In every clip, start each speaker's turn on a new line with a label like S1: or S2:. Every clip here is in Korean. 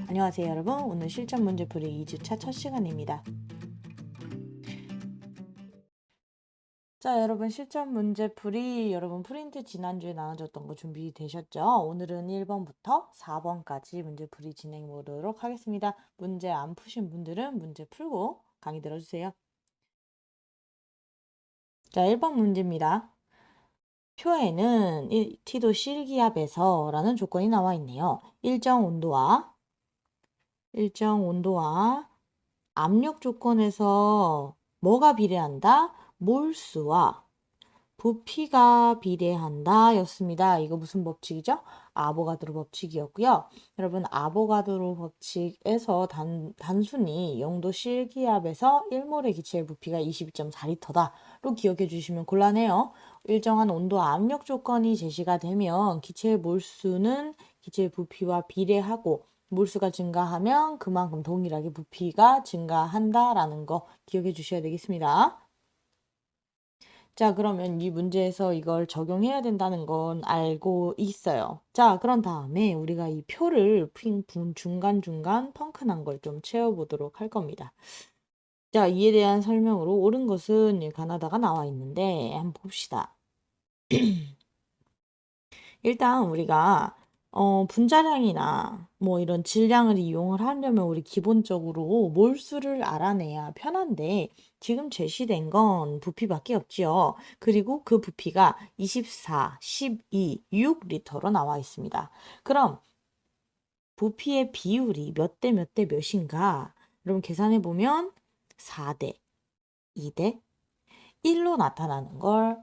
S1: 안녕하세요 여러분. 오늘 실전 문제풀이 2주차 첫 시간입니다. 자 여러분, 실전 문제풀이 여러분 프린트 지난주에 나눠줬던 거 준비되셨죠? 오늘은 1번부터 4번까지 문제풀이 진행해 보도록 하겠습니다. 문제 안 푸신 분들은 문제 풀고 강의 들어주세요. 자 1번 문제입니다. 표에는 T도 실기압에서 라는 조건이 나와 있네요. 일정 온도와 압력 조건에서 뭐가 비례한다? 몰수와 부피가 비례한다 였습니다. 이거 무슨 법칙이죠? 아보가드로 법칙이었고요. 여러분 아보가드로 법칙에서 단순히 0도 실기압에서 1몰의 기체의 부피가 22.4리터다로 기억해 주시면 곤란해요. 일정한 온도 압력 조건이 제시가 되면 기체의 몰수는 기체의 부피와 비례하고 몰수가 증가하면 그만큼 동일하게 부피가 증가한다라는 거 기억해 주셔야 되겠습니다. 자, 그러면 이 문제에서 이걸 적용해야 된다는 건 알고 있어요. 자, 그런 다음에 우리가 이 표를 중간중간 펑크난 걸 좀 채워보도록 할 겁니다. 자, 이에 대한 설명으로 옳은 것은 가나다가 나와 있는데 한번 봅시다. 일단 우리가 분자량이나 뭐 이런 질량을 이용을 하려면 우리 기본적으로 몰수를 알아내야 편한데 지금 제시된 건 부피밖에 없지요. 그리고 그 부피가 24, 12, 6리터로 나와 있습니다. 그럼 부피의 비율이 몇 대 몇 대 몇인가? 여러분 계산해 보면 4대, 2대 1로 나타나는 걸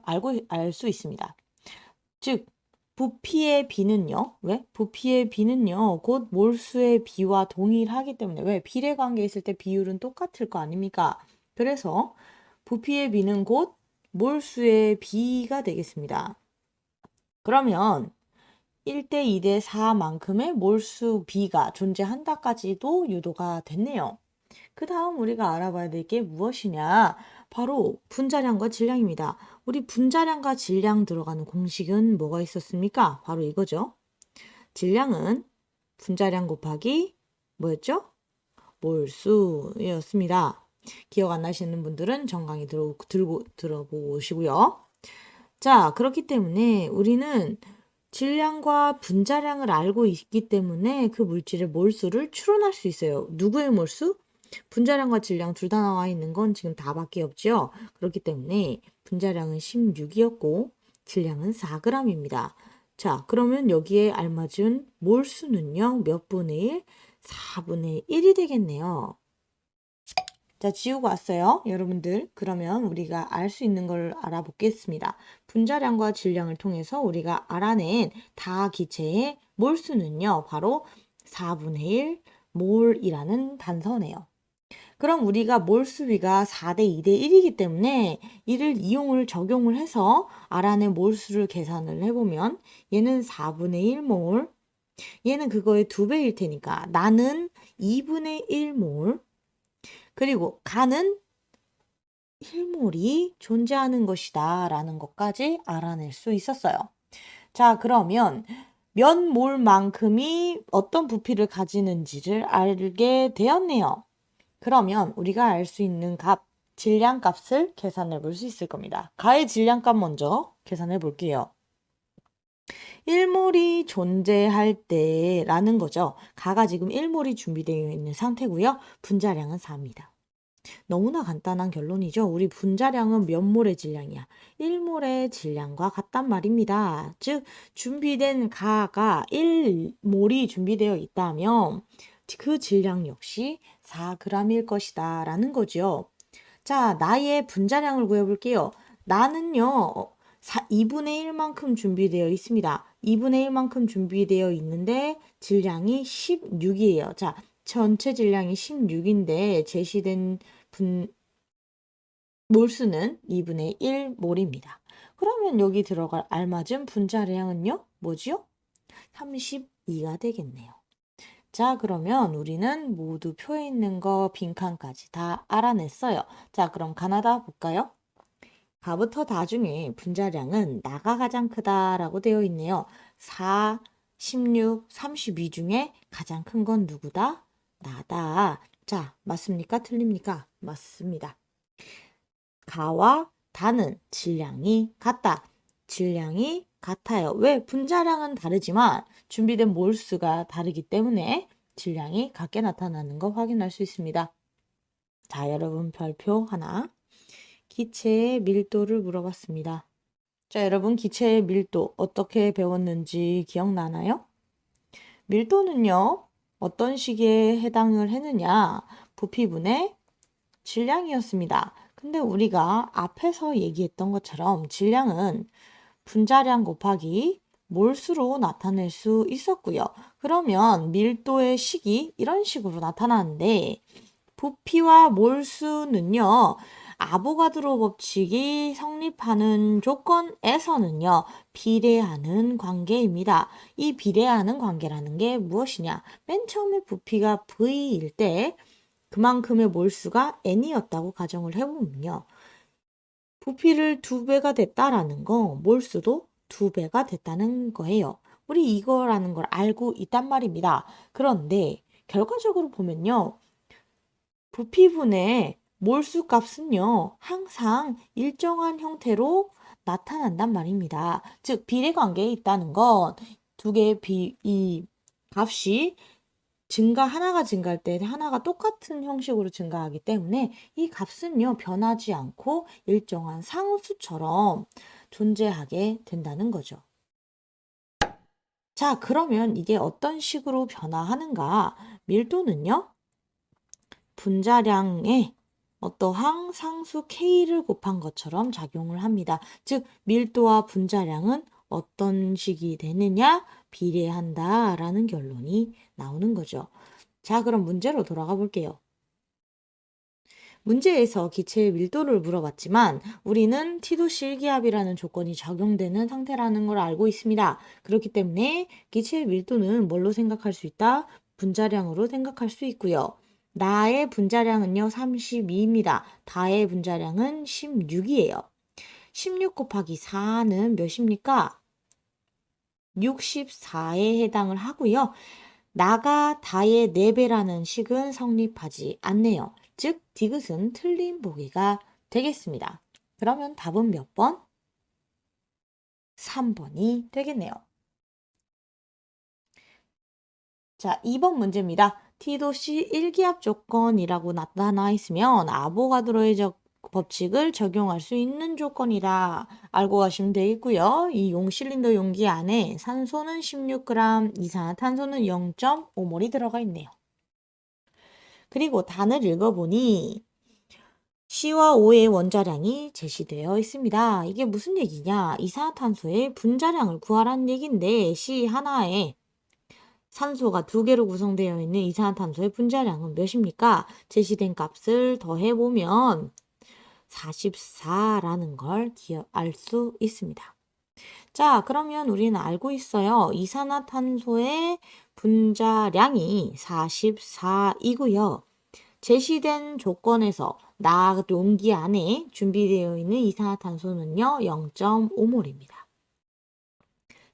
S1: 알 수 있습니다. 즉 부피의 비는요. 왜? 부피의 비는요. 곧 몰수의 비와 동일하기 때문에 왜? 비례관계에 있을 때 비율은 똑같을 거 아닙니까? 그래서 부피의 비는 곧 몰수의 비가 되겠습니다. 그러면 1대 2대 4만큼의 몰수 비가 존재한다까지도 유도가 됐네요. 그 다음 우리가 알아봐야 될 게 무엇이냐? 바로 분자량과 질량입니다. 우리 분자량과 질량 들어가는 공식은 뭐가 있었습니까? 바로 이거죠. 질량은 분자량 곱하기 뭐였죠? 몰수였습니다. 기억 안 나시는 분들은 정강의 들어보고 오시고요. 자, 그렇기 때문에 우리는 질량과 분자량을 알고 있기 때문에 그 물질의 몰수를 추론할 수 있어요. 누구의 몰수? 분자량과 질량 둘 다 나와 있는 건 지금 다밖에 없죠. 그렇기 때문에 분자량은 16이었고 질량은 4g입니다. 자, 그러면 여기에 알맞은 몰수는요. 몇 분의 1? 4분의 1이 되겠네요. 자, 지우고 왔어요. 여러분들, 그러면 우리가 알 수 있는 걸 알아보겠습니다. 분자량과 질량을 통해서 우리가 알아낸 다 기체의 몰수는요. 바로 4분의 1 몰이라는 단서네요. 그럼 우리가 몰수비가 4대 2대 1이기 때문에 이를 적용을 해서 알아낸 몰수를 계산을 해보면 얘는 4분의 1몰, 얘는 그거의 2배일 테니까 나는 2분의 1몰, 그리고 가는 1몰이 존재하는 것이다 라는 것까지 알아낼 수 있었어요. 자, 그러면 몇 몰만큼이 어떤 부피를 가지는지를 알게 되었네요. 그러면 우리가 알 수 있는 질량값을 계산해 볼 수 있을 겁니다. 가의 질량값 먼저 계산해 볼게요. 1몰이 존재할 때라는 거죠. 가가 지금 1몰이 준비되어 있는 상태고요. 분자량은 4입니다. 너무나 간단한 결론이죠. 우리 분자량은 몇 몰의 질량이야? 1몰의 질량과 같단 말입니다. 즉 준비된 가가 1몰이 준비되어 있다면 그 질량 역시 4g일 것이다 라는 거죠. 자, 나의 분자량을 구해볼게요. 나는요 2분의 1만큼 준비되어 있습니다. 2분의 1만큼 준비되어 있는데 질량이 16이에요. 자, 전체 질량이 16인데 제시된 몰수는 2분의 1몰입니다. 그러면 여기 들어갈 알맞은 분자량은요? 뭐지요? 32가 되겠네요. 자, 그러면 우리는 모두 표에 있는 거 빈칸까지 다 알아냈어요. 자, 그럼 가나다 볼까요? 가부터 다 중에 분자량은 나가 가장 크다라고 되어 있네요. 4 16, 32 중에 가장 큰 건 누구다? 나다. 자, 맞습니까? 틀립니까? 맞습니다. 가와 다는 질량이 같다. 질량이 같아요. 왜? 분자량은 다르지만 준비된 몰수가 다르기 때문에 질량이 같게 나타나는 거 확인할 수 있습니다. 자, 여러분 별표 하나. 기체의 밀도를 물어봤습니다. 자, 여러분 기체의 밀도 어떻게 배웠는지 기억나나요? 밀도는요, 어떤 식에 해당을 했느냐? 부피분의 질량이었습니다. 근데 우리가 앞에서 얘기했던 것처럼 질량은 분자량 곱하기 몰수로 나타낼 수 있었고요. 그러면 밀도의 식이 이런 식으로 나타나는데 부피와 몰수는요. 아보가드로 법칙이 성립하는 조건에서는요. 비례하는 관계입니다. 이 비례하는 관계라는 게 무엇이냐? 맨 처음에 부피가 V일 때 그만큼의 몰수가 N이었다고 가정을 해보면요. 부피를 2배가 됐다라는 거, 몰수도 2배가 됐다는 거예요. 우리 이거라는 걸 알고 있단 말입니다. 그런데 결과적으로 보면요. 부피분의 몰수 값은요. 항상 일정한 형태로 나타난단 말입니다. 즉 비례관계에 있다는 건 두 개의 이 값이 하나가 증가할 때 하나가 똑같은 형식으로 증가하기 때문에 이 값은요, 변하지 않고 일정한 상수처럼 존재하게 된다는 거죠. 자, 그러면 이게 어떤 식으로 변화하는가? 밀도는요, 분자량에 어떠한 상수 K를 곱한 것처럼 작용을 합니다. 즉, 밀도와 분자량은 어떤 식이 되느냐? 비례한다라는 결론이 나오는 거죠. 자, 그럼 문제로 돌아가 볼게요. 문제에서 기체의 밀도를 물어봤지만 우리는 T도 실기압이라는 조건이 적용되는 상태라는 걸 알고 있습니다. 그렇기 때문에 기체의 밀도는 뭘로 생각할 수 있다? 분자량으로 생각할 수 있고요. 나의 분자량은요 32입니다. 다의 분자량은 16이에요. 16 곱하기 4는 몇입니까? 64에 해당을 하고요. 나가 다의 4배라는 식은 성립하지 않네요. 즉 디귿은 틀린 보기가 되겠습니다. 그러면 답은 몇 번? 3번이 되겠네요. 자, 2번 문제입니다. T도시 일기압 조건이라고 나타나 있으면 아보가드로의 법칙을 적용할 수 있는 조건이라 알고 가시면 되겠고요. 이 실린더 용기 안에 산소는 16g, 이산화탄소는 0.5몰이 들어가 있네요. 그리고 단을 읽어보니 C와 O의 원자량이 제시되어 있습니다. 이게 무슨 얘기냐? 이산화탄소의 분자량을 구하라는 얘기인데 C 하나에 산소가 2개로 구성되어 있는 이산화탄소의 분자량은 몇입니까? 제시된 값을 더해보면 44라는 걸 알 수 있습니다. 자, 그러면 우리는 알고 있어요. 이산화탄소의 분자량이 44이고요. 제시된 조건에서 용기 안에 준비되어 있는 이산화탄소는요. 0.5몰입니다.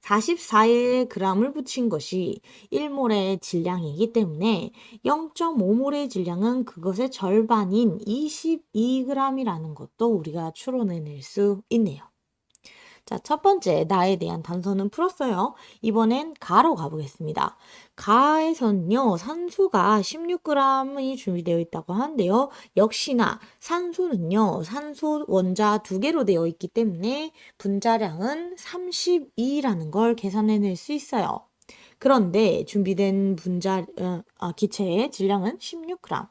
S1: 44에 g을 붙인 것이 1몰의 질량이기 때문에 0.5몰의 질량은 그것의 절반인 22g이라는 것도 우리가 추론해낼 수 있네요. 자, 첫 번째 나에 대한 단서는 풀었어요. 이번엔 가로 가보겠습니다. 가에서는요, 산소가 16g이 준비되어 있다고 하는데요. 역시나 산소는요, 산소 원자 2개로 되어 있기 때문에 분자량은 32라는 걸 계산해낼 수 있어요. 그런데 준비된 기체의 질량은 16g.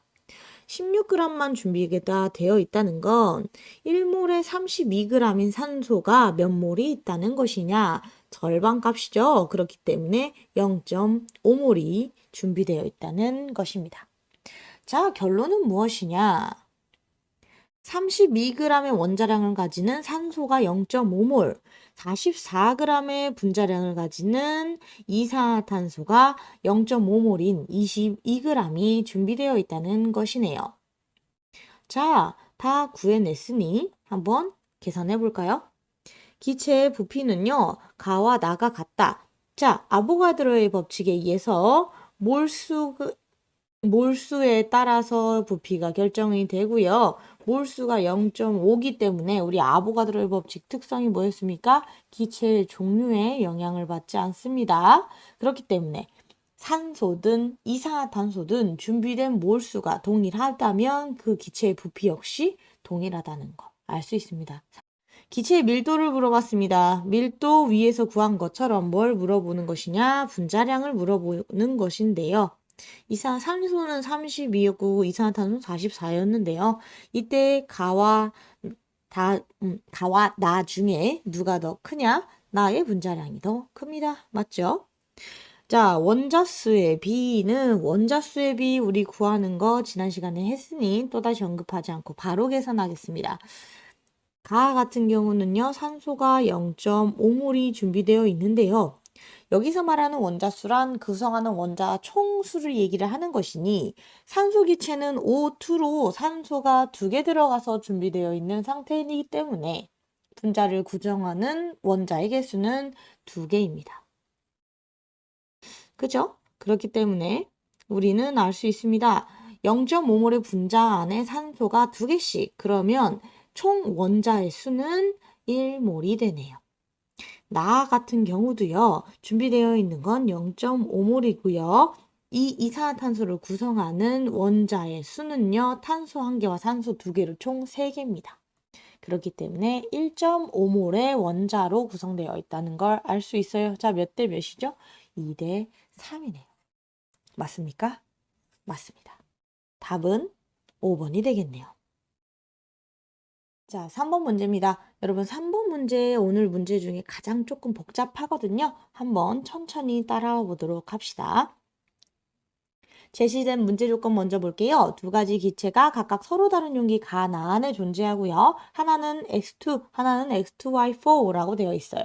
S1: 16g만 준비가 되어 있다는 건 1몰에 32g인 산소가 몇 몰이 있다는 것이냐? 절반값이죠. 그렇기 때문에 0.5몰이 준비되어 있다는 것입니다. 자, 결론은 무엇이냐? 32g의 원자량을 가지는 산소가 0.5몰, 44g의 분자량을 가지는 이산화탄소가 0.5몰인 22g이 준비되어 있다는 것이네요. 자, 다 구해냈으니 한번 계산해 볼까요? 기체의 부피는요, 가와 나가 같다. 자, 아보가드로의 법칙에 의해서 몰수에 따라서 부피가 결정이 되고요. 몰수가 0.5기 때문에 우리 아보가드로의 법칙 특성이 뭐였습니까? 기체의 종류에 영향을 받지 않습니다. 그렇기 때문에 산소든 이산화탄소든 준비된 몰수가 동일하다면 그 기체의 부피 역시 동일하다는 거 알 수 있습니다. 기체의 밀도를 물어봤습니다. 밀도 위에서 구한 것처럼 뭘 물어보는 것이냐? 분자량을 물어보는 것인데요. 산소는 32였고 이산화탄소는 44였는데요. 이때 가와 나 중에 누가 더 크냐? 나의 분자량이 더 큽니다. 맞죠? 자, 원자수의 비 우리 구하는 거 지난 시간에 했으니 또다시 언급하지 않고 바로 계산하겠습니다. 가 같은 경우는요, 산소가 0.5몰이 준비되어 있는데요. 여기서 말하는 원자수란 구성하는 원자 총수를 얘기를 하는 것이니 산소 기체는 O2로 산소가 2개 들어가서 준비되어 있는 상태이기 때문에 분자를 구성하는 원자의 개수는 2개입니다. 그죠? 그렇기 때문에 우리는 알 수 있습니다. 0.5몰의 분자 안에 산소가 2개씩. 그러면 총 원자의 수는 1몰이 되네요. 나 같은 경우도요. 준비되어 있는 건 0.5몰이고요. 이 이산화탄소를 구성하는 원자의 수는요. 탄소 1개와 산소 2개로 총 3개입니다. 그렇기 때문에 1.5몰의 원자로 구성되어 있다는 걸 알 수 있어요. 자, 몇 대 몇이죠? 2대 3이네요. 맞습니까? 맞습니다. 답은 5번이 되겠네요. 자, 3번 문제입니다. 여러분 3번 문제 오늘 문제 중에 가장 조금 복잡하거든요. 한번 천천히 따라와 보도록 합시다. 제시된 문제 조건 먼저 볼게요. 두 가지 기체가 각각 서로 다른 용기 간 안에 존재하고요. 하나는 X2, 하나는 X2Y4라고 되어 있어요.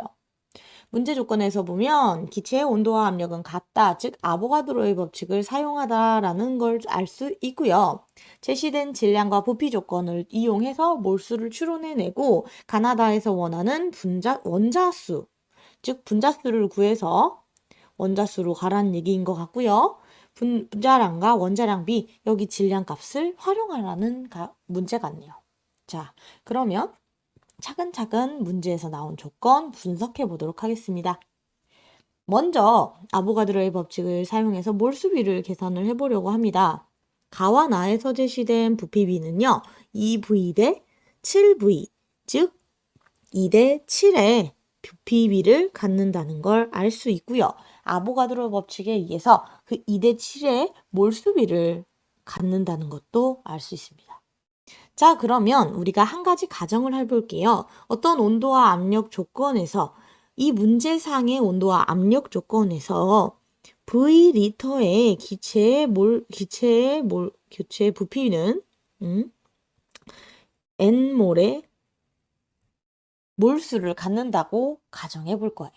S1: 문제 조건에서 보면 기체의 온도와 압력은 같다, 즉 아보가드로의 법칙을 사용하다라는 걸 알 수 있고요. 제시된 질량과 부피 조건을 이용해서 몰수를 추론해내고 가나다에서 원하는 원자수, 즉 분자수를 구해서 원자수로 가라는 얘기인 것 같고요. 분자량과 원자량 비, 여기 질량값을 활용하라는 문제 같네요. 자, 그러면 차근차근 문제에서 나온 조건 분석해 보도록 하겠습니다. 먼저 아보가드로의 법칙을 사용해서 몰수비를 계산을 해보려고 합니다. 가와 나에서 제시된 부피비는요. 2V 대 7V, 즉 2대 7의 부피비를 갖는다는 걸 알 수 있고요. 아보가드로 법칙에 의해서 그 2대 7의 몰수비를 갖는다는 것도 알 수 있습니다. 자, 그러면 우리가 한 가지 가정을 해볼게요. 어떤 온도와 압력 조건에서 이 문제상의 온도와 압력 조건에서 V리터의 기체의 부피는 N몰의 몰수를 갖는다고 가정해 볼 거예요.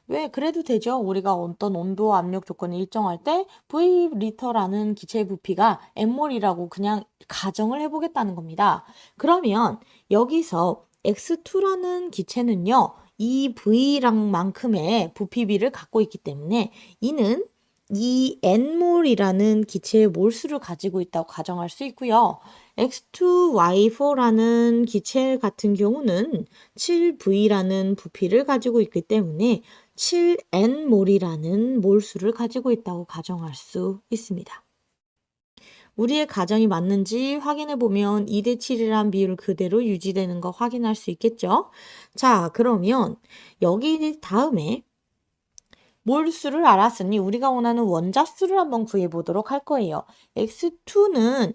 S1: 왜? 그래도 되죠. 우리가 어떤 온도 압력 조건을 일정할 때 V리터라는 기체의 부피가 N몰이라고 그냥 가정을 해보겠다는 겁니다. 그러면 여기서 X2라는 기체는요. 이 V랑만큼의 부피비를 갖고 있기 때문에 이는 이 N몰이라는 기체의 몰수를 가지고 있다고 가정할 수 있고요. X2Y4라는 기체 같은 경우는 7V라는 부피를 가지고 있기 때문에 7N몰이라는 몰수를 가지고 있다고 가정할 수 있습니다. 우리의 가정이 맞는지 확인해 보면 2대 7이란 비율 그대로 유지되는 거 확인할 수 있겠죠? 자, 그러면 여기 다음에 몰수를 알았으니 우리가 원하는 원자수를 한번 구해보도록 할 거예요. X2는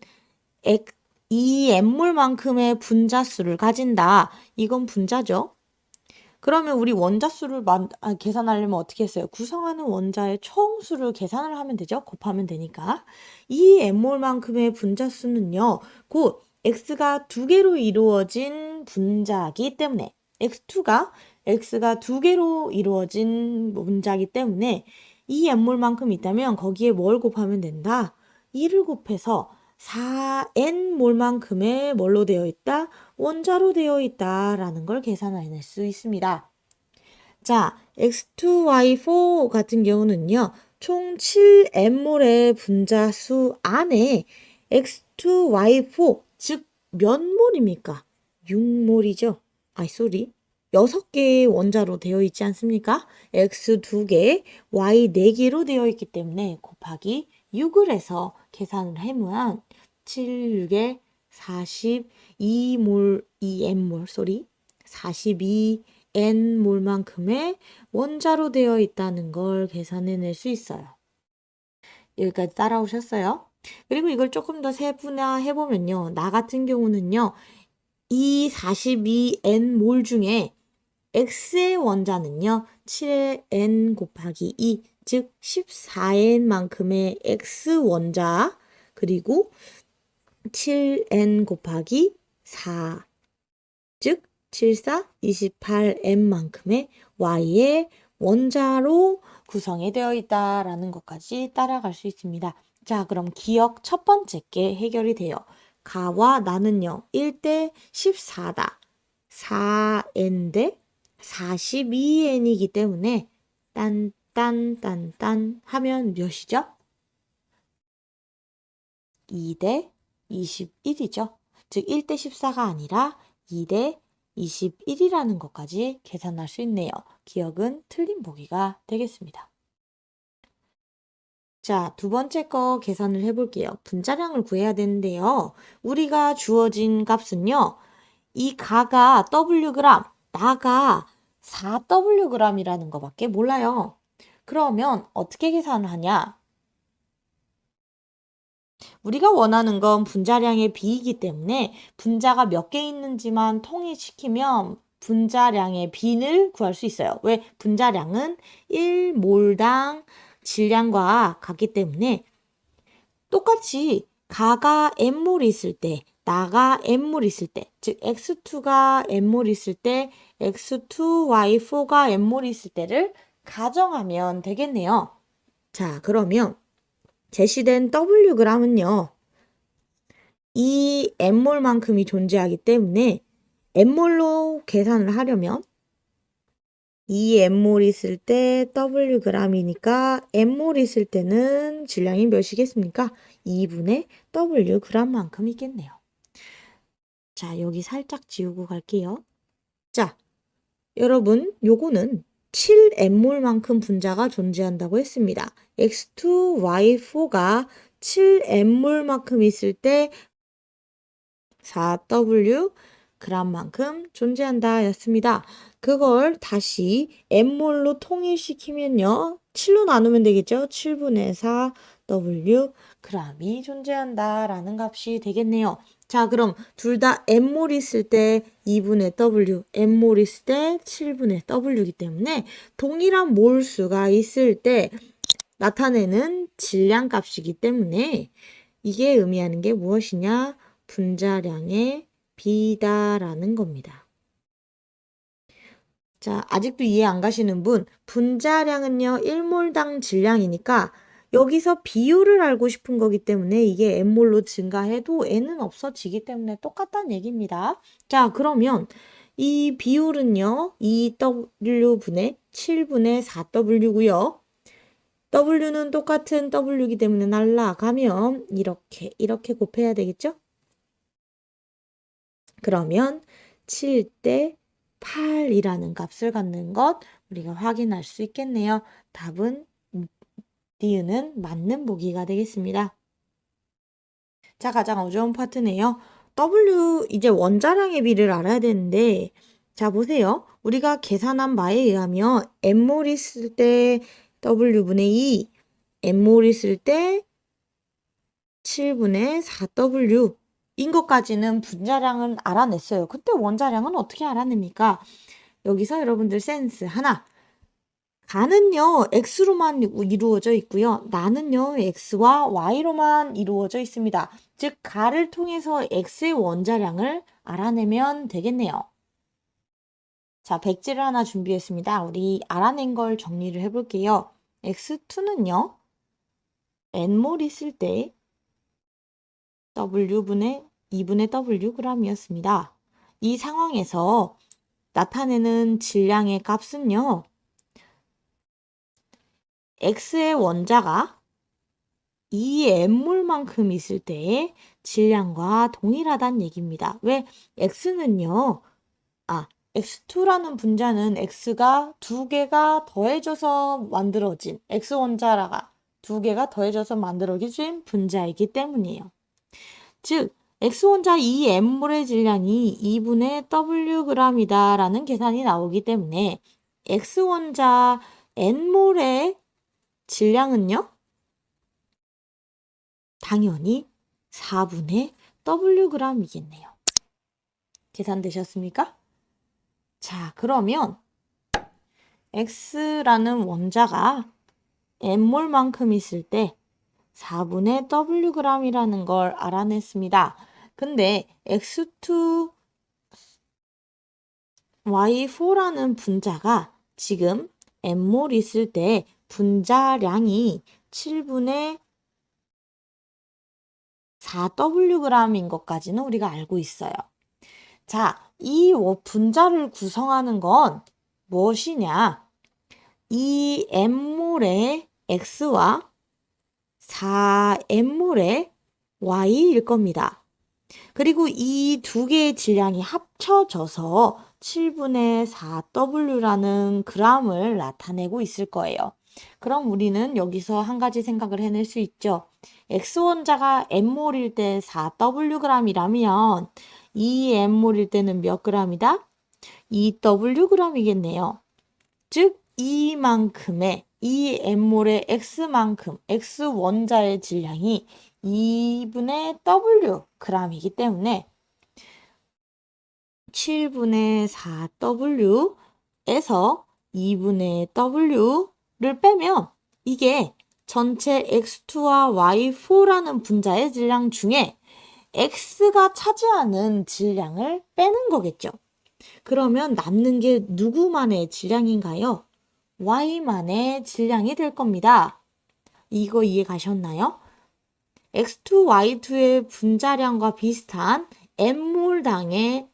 S1: 이 N몰만큼의 분자수를 가진다. 이건 분자죠. 그러면 우리 원자수를 계산하려면 어떻게 했어요? 구성하는 원자의 총수를 계산을 하면 되죠. 곱하면 되니까. 이 N몰만큼의 분자수는요. 곧 X가 2개로 이루어진 분자이기 때문에 X가 2개로 이루어진 분자이기 때문에 이 N몰만큼 있다면 거기에 뭘 곱하면 된다? 2를 곱해서 4N몰만큼의 뭘로 되어 있다? 원자로 되어 있다라는 걸 계산해낼 수 있습니다. 자, X2Y4 같은 경우는요. 총 7N몰의 분자수 안에 X2Y4, 즉 몇 몰입니까? 6몰이죠. 쏘리. 6개의 원자로 되어 있지 않습니까? X 2개, Y 4개로 되어 있기 때문에 곱하기 6을 해서 계산을 해보면 7, 6에 42몰, 2N몰, 42N몰만큼의 원자로 되어 있다는 걸 계산해낼 수 있어요. 여기까지 따라오셨어요? 그리고 이걸 조금 더 세분화해보면요. 나 같은 경우는요. 이 42N몰 중에 X의 원자는요. 7N 곱하기 2, 즉 14N만큼의 X 원자, 그리고 7N 곱하기 4, 즉 7, 4, 28N만큼의 Y의 원자로 구성이 되어 있다라는 것까지 따라갈 수 있습니다. 자, 그럼 기억 첫 번째 게 해결이 돼요. 가와 나는요. 1대 14다. 4N 대 42N이기 때문에 딴딴딴딴 하면 몇이죠? 2대 21이죠. 즉 1대 14가 아니라 2대 21이라는 것까지 계산할 수 있네요. 기억은 틀린 보기가 되겠습니다. 자, 두 번째 거 계산을 해볼게요. 분자량을 구해야 되는데요. 우리가 주어진 값은요. 이 가가 Wg, 나가 4Wg이라는 것밖에 몰라요. 그러면 어떻게 계산을 하냐? 우리가 원하는 건 분자량의 비이기 때문에 분자가 몇 개 있는지만 통일시키면 분자량의 비를 구할 수 있어요. 왜? 분자량은 1몰당 질량과 같기 때문에 똑같이 가가 N몰 있을 때, 나가 N몰 있을 때, 즉 X2가 N몰 있을 때, X2Y4가 N몰 있을 때를 가정하면 되겠네요. 자, 그러면 제시된 Wg은요. 이 N몰만큼이 존재하기 때문에 N몰로 계산을 하려면 이 N몰 있을 때 Wg이니까 N몰 있을 때는 질량이 몇이겠습니까? 2분의 Wg만큼 있겠네요. 자, 여기 살짝 지우고 갈게요. 자, 여러분, 요거는 7N몰만큼 분자가 존재한다고 했습니다. X2Y4가 7N몰만큼 있을 때 4W g만큼 존재한다 였습니다. 그걸 다시 N몰로 통일시키면요. 7로 나누면 되겠죠? 7분의 4 W g이 존재한다 라는 값이 되겠네요. 자, 그럼 둘 다 N몰 있을 때 2분의 W, N몰 있을 때 7분의 W이기 때문에 동일한 몰수가 있을 때 나타내는 질량 값이기 때문에 이게 의미하는 게 무엇이냐? 분자량의 비다라는 겁니다. 자, 아직도 이해 안 가시는 분, 분자량은요, 1몰당 질량이니까 여기서 비율을 알고 싶은 거기 때문에 이게 N몰로 증가해도 N은 없어지기 때문에 똑같다는 얘기입니다. 자, 그러면 이 비율은요, 2W분의 7분의 4W고요. W는 똑같은 W이기 때문에 날라가면 이렇게 곱해야 되겠죠? 그러면 7대 8이라는 값을 갖는 것 우리가 확인할 수 있겠네요. 답은 니은은 맞는 보기가 되겠습니다. 자, 가장 어려운 파트네요. W 이제 원자량의 비를 알아야 되는데 자, 보세요. 우리가 계산한 바에 의하면 N몰 있을 때 W분의 2, N몰 있을 때 7분의 4W 인 것까지는 분자량은 알아냈어요. 그때 원자량은 어떻게 알아냅니까? 여기서 여러분들 센스 하나. 가는요, X로만 이루어져 있고요. 나는요, X와 Y로만 이루어져 있습니다. 즉, 가를 통해서 X의 원자량을 알아내면 되겠네요. 자, 백지를 하나 준비했습니다. 우리 알아낸 걸 정리를 해볼게요. X2는요, N몰 있을 때 W분의 2분의 Wg이었습니다. 이 상황에서 나타내는 질량의 값은요. X의 원자가 이 M몰만큼 있을 때의 질량과 동일하다는 얘기입니다. 왜? X는요, X2라는 분자는 X가 두 개가 더해져서 만들어진, X 원자가 두 개가 더해져서 만들어진 분자이기 때문이에요. 즉, X원자 2M몰의 질량이 2분의 Wg이다 라는 계산이 나오기 때문에 X원자 N몰의 질량은요? 당연히 4분의 Wg이겠네요. 계산되셨습니까? 자, 그러면 X라는 원자가 N몰만큼 있을 때 4분의 Wg이라는 걸 알아냈습니다. 근데 X2Y4라는 분자가 지금 N몰 있을 때 분자량이 7분의 4Wg인 것까지는 우리가 알고 있어요. 자, 이 분자를 구성하는 건 무엇이냐? 이 N몰의 X와 4N몰의 Y일 겁니다. 그리고 이 두 개의 질량이 합쳐져서 7분의 4W라는 그램을 나타내고 있을 거예요. 그럼 우리는 여기서 한 가지 생각을 해낼 수 있죠. X원자가 N몰일 때 4Wg이라면 이 N몰일 때는 몇 g이다? 2Wg이겠네요. 즉 이만큼의 이 N몰의 X만큼 X원자의 질량이 2분의 Wg이기 때문에 7분의 4W에서 2분의 W를 빼면 이게 전체 X2와 Y4라는 분자의 질량 중에 X가 차지하는 질량을 빼는 거겠죠. 그러면 남는 게 누구만의 질량인가요? Y만의 질량이 될 겁니다. 이거 이해 가셨나요? X2, Y2의 분자량과 비슷한 N몰당의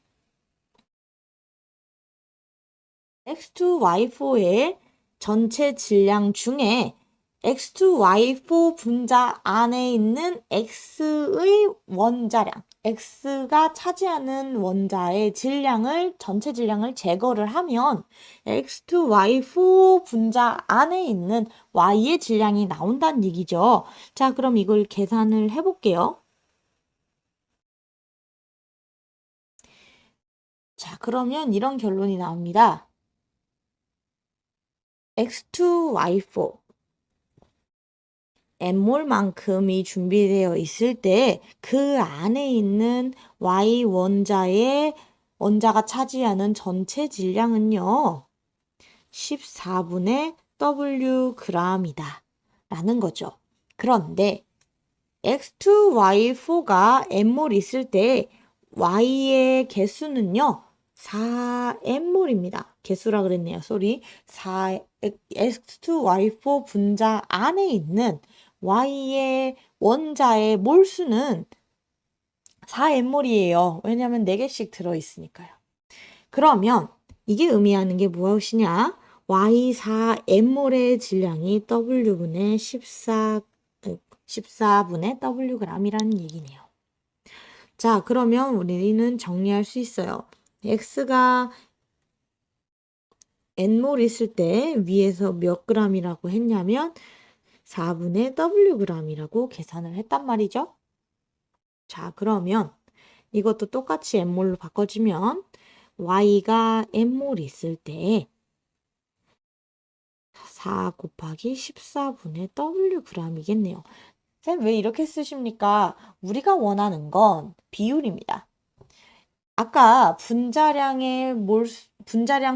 S1: X2, Y4의 전체 질량 중에 X2, Y4 분자 안에 있는 X의 원자량, X가 차지하는 원자의 질량을, 전체 질량을 제거를 하면 X2, Y4 분자 안에 있는 Y의 질량이 나온다는 얘기죠. 자, 그럼 이걸 계산을 해볼게요. 자, 그러면 이런 결론이 나옵니다. X2, Y4 N몰만큼이 준비되어 있을 때 그 안에 있는 Y 원자가 차지하는 전체 질량은요. 14분의 Wg이다 라는 거죠. 그런데 X2, Y4가 N몰 있을 때 Y의 개수는요. 4N몰입니다. 개수라 그랬네요. 쏘리. X2, Y4 분자 안에 있는 Y의 원자의 몰수는 4N몰이에요. 왜냐하면 4개씩 들어있으니까요. 그러면 이게 의미하는 게 무엇이냐? Y4N몰의 질량이 W분의 14분의 Wg이라는 얘기네요. 자, 그러면 우리는 정리할 수 있어요. X가 N몰 있을 때 위에서 몇 g이라고 했냐면 4분의 Wg이라고 계산을 했단 말이죠. 자, 그러면 이것도 똑같이 N몰로 바꿔주면 Y가 N몰 있을 때 4 곱하기 14분의 Wg이겠네요. 쌤, 왜 이렇게 쓰십니까? 우리가 원하는 건 비율입니다. 아까 분자량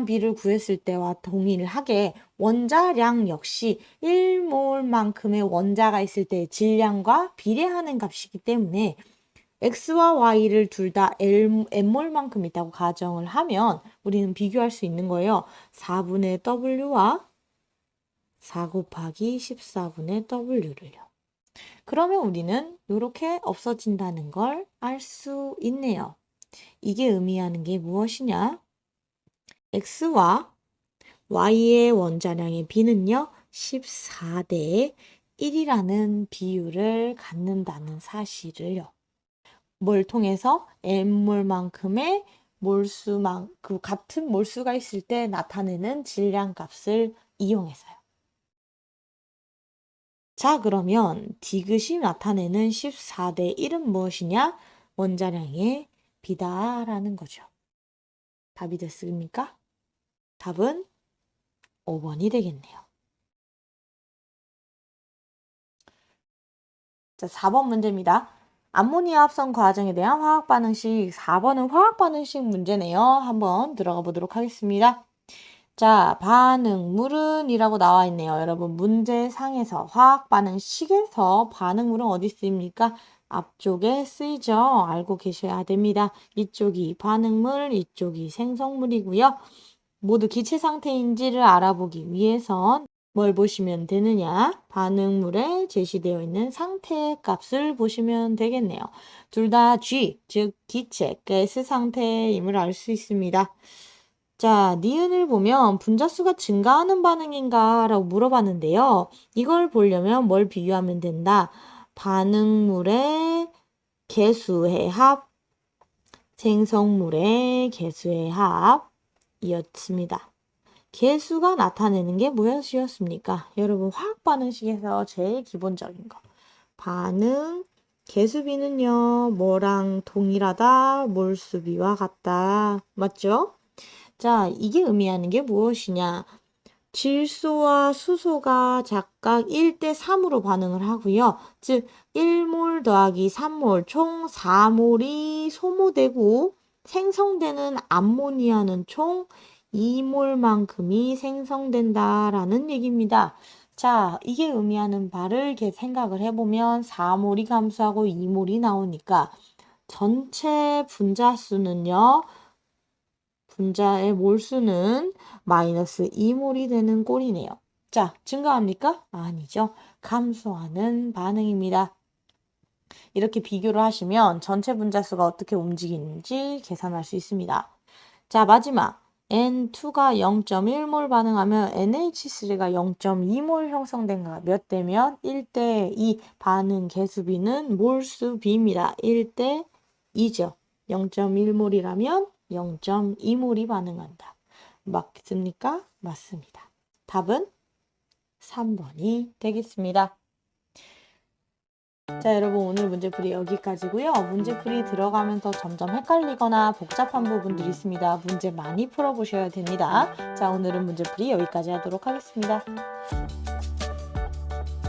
S1: 비를 구했을 때와 동일하게 원자량 역시 1몰만큼의 원자가 있을 때 질량과 비례하는 값이기 때문에 X와 Y를 둘 다 N몰만큼 있다고 가정을 하면 우리는 비교할 수 있는 거예요. 4분의 W와 4 곱하기 14분의 W를요. 그러면 우리는 이렇게 없어진다는 걸 알 수 있네요. 이게 의미하는 게 무엇이냐? X와 Y의 원자량의 비는요. 14대 1이라는 비율을 갖는다는 사실을요. 뭘 통해서? n몰만큼의 그 같은 몰수가 있을 때 나타내는 질량값을 이용해서요. 자, 그러면 디귿이 나타내는 14대 1은 무엇이냐? 원자량의 비다라는 거죠. 답이 됐습니까? 답은 5번이 되겠네요. 자, 4번 문제입니다. 암모니아 합성 과정에 대한 화학 반응식. 4번은 화학 반응식 문제네요. 한번 들어가 보도록 하겠습니다. 자, 반응물은 이라고 나와 있네요. 여러분, 문제상에서 화학 반응식에서 반응물은 어디 쓰입니까? 앞쪽에 쓰이죠. 알고 계셔야 됩니다. 이쪽이 반응물, 이쪽이 생성물이고요. 모두 기체 상태인지를 알아보기 위해선 뭘 보시면 되느냐? 반응물에 제시되어 있는 상태 값을 보시면 되겠네요. 둘 다 G, 즉 기체, 가스 상태임을 알 수 있습니다. 자, 니은을 보면 분자수가 증가하는 반응인가? 라고 물어봤는데요. 이걸 보려면 뭘 비교하면 된다? 반응물의 개수의 합, 생성물의 개수의 합이었습니다. 개수가 나타내는 게 무엇이었습니까? 여러분, 화학 반응식에서 제일 기본적인 거. 반응, 개수비는요, 뭐랑 동일하다? 몰수비와 같다. 맞죠? 자, 이게 의미하는 게 무엇이냐? 질소와 수소가 각각 1대 3으로 반응을 하고요. 즉 1몰 더하기 3몰 총 4몰이 소모되고 생성되는 암모니아는 총 2몰만큼이 생성된다라는 얘기입니다. 자, 이게 의미하는 바를 이렇게 생각을 해보면 4몰이 감소하고 2몰이 나오니까 전체 분자수는요. 분자의 몰수는 마이너스 2몰이 되는 꼴이네요. 자, 증가합니까? 아니죠. 감소하는 반응입니다. 이렇게 비교를 하시면 전체 분자수가 어떻게 움직이는지 계산할 수 있습니다. 자, 마지막. N2가 0.1몰 반응하면 NH3가 0.2몰 형성된가 몇 대면 1대 2 반응 개수비는 몰수비입니다. 1대 2죠. 0.1몰이라면 0.2몰이 반응한다. 맞습니까? 맞습니다. 답은 3번이 되겠습니다. 자, 여러분 오늘 문제풀이 여기까지고요. 문제풀이 들어가면서 점점 헷갈리거나 복잡한 부분들이 있습니다. 문제 많이 풀어보셔야 됩니다. 자, 오늘은 문제풀이 여기까지 하도록 하겠습니다.